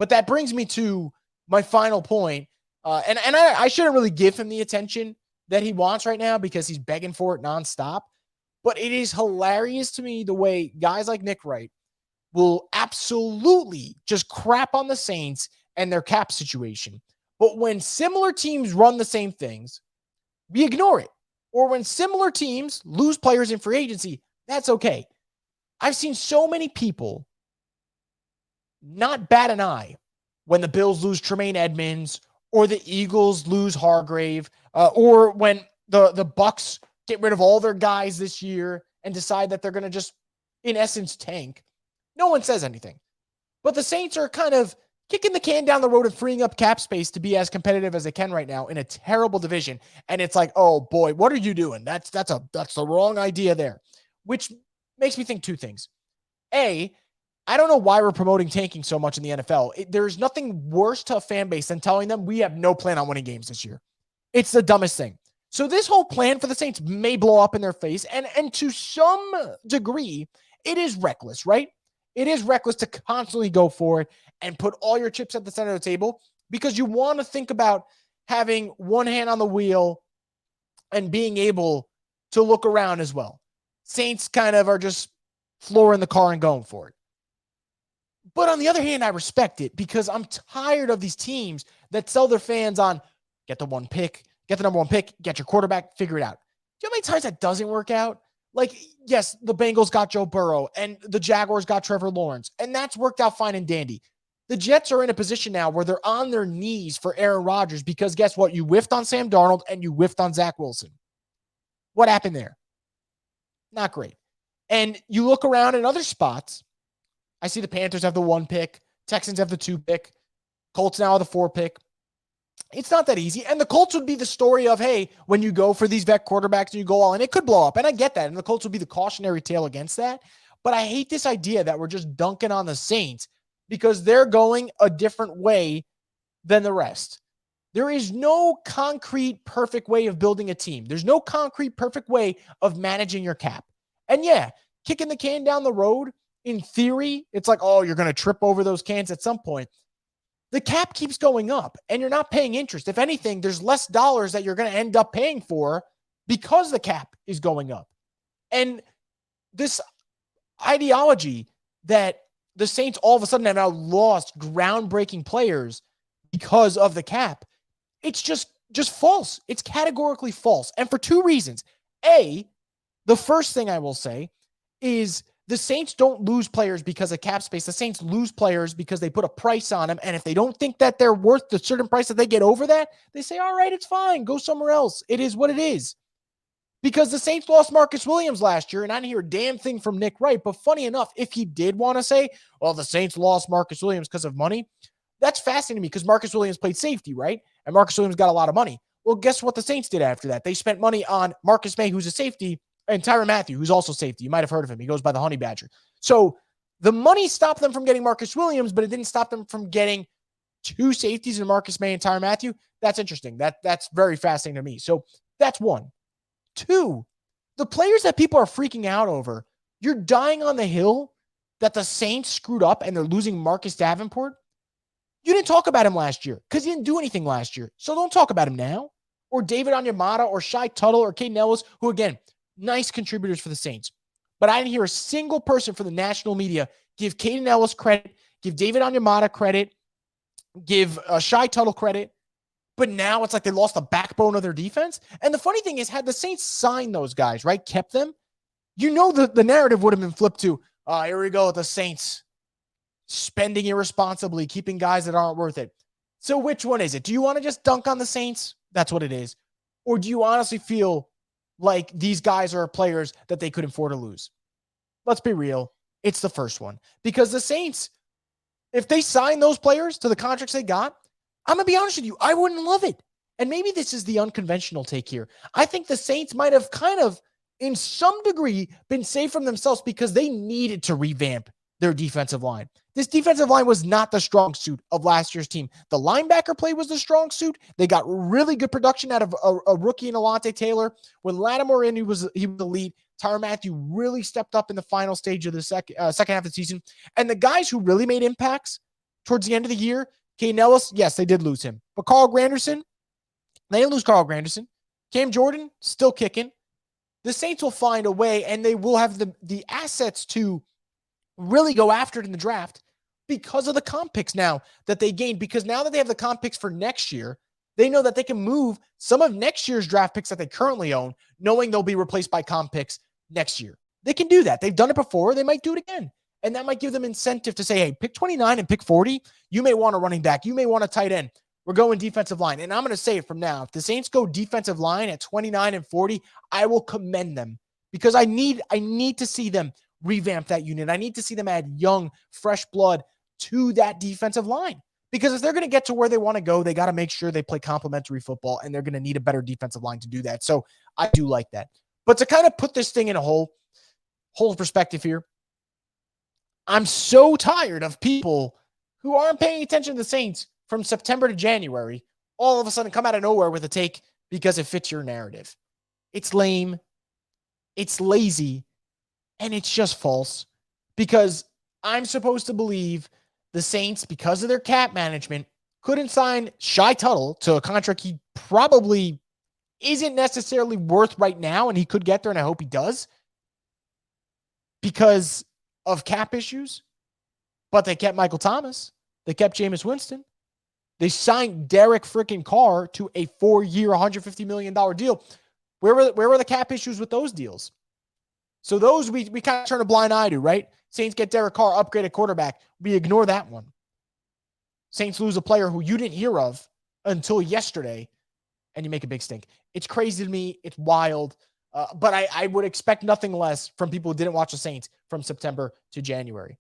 But that brings me to my final point. I shouldn't really give him the attention that he wants right now because he's begging for it nonstop. But it is hilarious to me the way guys like Nick Wright will absolutely just crap on the Saints and their cap situation. But when similar teams run the same things, we ignore it. Or when similar teams lose players in free agency, that's okay. I've seen so many people not bat an eye when the Bills lose Tremaine Edmonds or the Eagles lose Hargrave or when the Bucks get rid of all their guys this year and decide that they're going to just, in essence, tank. No one says anything. But the Saints are kind of kicking the can down the road and freeing up cap space to be as competitive as they can right now in a terrible division. And it's like, oh boy, what are you doing? That's the wrong idea there. Which makes me think two things. A, I don't know why we're promoting tanking so much in the NFL. There's nothing worse to a fan base than telling them we have no plan on winning games this year. It's the dumbest thing. So this whole plan for the Saints may blow up in their face. And to some degree, it is reckless, right? It is reckless to constantly go for it and put all your chips at the center of the table because you want to think about having one hand on the wheel and being able to look around as well. Saints kind of are just flooring the car and going for it. But on the other hand, I respect it because I'm tired of these teams that sell their fans on get the one pick, get the number one pick, get your quarterback, figure it out. Do you know how many times that doesn't work out? Like, yes, the Bengals got Joe Burrow and the Jaguars got Trevor Lawrence, and that's worked out fine and dandy. The Jets are in a position now where they're on their knees for Aaron Rodgers because guess what? You whiffed on Sam Darnold and you whiffed on Zach Wilson. What happened there? Not great. And you look around in other spots. I see the Panthers have the 1 pick. Texans have the 2 pick. Colts now have the 4 pick. It's not that easy. And the Colts would be the story of, hey, when you go for these vet quarterbacks and you go all in, it could blow up. And I get that. And the Colts would be the cautionary tale against that. But I hate this idea that we're just dunking on the Saints because they're going a different way than the rest. There is no concrete, perfect way of building a team. There's no concrete, perfect way of managing your cap. And yeah, kicking the can down the road, in theory, it's like, oh, you're going to trip over those cans at some point. The cap keeps going up and you're not paying interest. If anything, there's less dollars that you're going to end up paying for because the cap is going up. And this ideology that the Saints all of a sudden have now lost groundbreaking players because of the cap, it's just false. It's categorically false. And for 2 reasons. A, the first thing I will say is the Saints don't lose players because of cap space. The Saints lose players because they put a price on them. And if they don't think that they're worth the certain price that they get over that, they say, all right, it's fine. Go somewhere else. It is what it is. Because the Saints lost Marcus Williams last year, and I didn't hear a damn thing from Nick Wright. But funny enough, if he did want to say, well, the Saints lost Marcus Williams because of money, that's fascinating to me because Marcus Williams played safety, right? And Marcus Williams got a lot of money. Well, guess what the Saints did after that? They spent money on Marcus May, who's a safety, and Tyrann Mathieu, who's also safety. You might have heard of him. He goes by the Honey Badger. So the money stopped them from getting Marcus Williams, but it didn't stop them from getting 2 safeties in Marcus May and Tyrann Mathieu. That's interesting. That's very fascinating to me. So that's 1. 2, the players that people are freaking out over, you're dying on the hill that the Saints screwed up and they're losing Marcus Davenport. You didn't talk about him last year because he didn't do anything last year. So don't talk about him now. Or David Onyemata or Shai Tuttle or Caden Ellis, who, again, nice contributors for the Saints. But I didn't hear a single person from the national media give Caden Ellis credit, give David Onyemata credit, give Shai Tuttle credit. But now it's like they lost the backbone of their defense. And the funny thing is, had the Saints signed those guys, right, kept them, you know the narrative would have been flipped to, here we go with the Saints spending irresponsibly, keeping guys that aren't worth it. So which one is it? Do you want to just dunk on the Saints? That's what it is. Or do you honestly feel like these guys are players that they could afford to lose? Let's be real. It's the first one. Because the Saints, if they sign those players to the contracts they got, I'm going to be honest with you, I wouldn't love it. And maybe this is the unconventional take here. I think the Saints might have kind of, in some degree, been saved from themselves because they needed to revamp their defensive line. This defensive line was not the strong suit of last year's team. The linebacker play was the strong suit. They got really good production out of a rookie in Alontae Taylor. When Lattimore in, he was elite. Tyrann Mathieu really stepped up in the final stage of the second half of the season. And the guys who really made impacts, towards the end of the year. Caden Ellis, yes, they did lose him. But Carl Granderson, they didn't lose Carl Granderson. Cam Jordan, still kicking. The Saints will find a way, and they will have the assets to really go after it in the draft because of the comp picks now that they gained. Because now that they have the comp picks for next year, they know that they can move some of next year's draft picks that they currently own, knowing they'll be replaced by comp picks next year. They can do that. They've done it before. They might do it again. And that might give them incentive to say, hey, pick 29 and pick 40. You may want a running back. You may want a tight end. We're going defensive line. And I'm going to say it from now. If the Saints go defensive line at 29 and 40, I will commend them because I need to see them revamp that unit. I need to see them add young, fresh blood to that defensive line. Because if they're going to get to where they want to go, they got to make sure they play complementary football, and they're going to need a better defensive line to do that. So I do like that. But to kind of put this thing in a whole perspective here, I'm so tired of people who aren't paying attention to the Saints from September to January all of a sudden come out of nowhere with a take because it fits your narrative. It's lame. It's lazy. And it's just false because I'm supposed to believe the Saints, because of their cap management, couldn't sign Shy Tuttle to a contract he probably isn't necessarily worth right now, and he could get there, and I hope he does, because of cap issues. But they kept Michael Thomas. They kept Jameis Winston. They signed Derek freaking Carr to a 4-year, $150 million deal. Where were the cap issues with those deals? So those we kind of turn a blind eye to, right? Saints get Derek Carr, upgrade at quarterback. We ignore that one. Saints lose a player who you didn't hear of until yesterday, and you make a big stink. It's crazy to me. It's wild. But I would expect nothing less from people who didn't watch the Saints from September to January.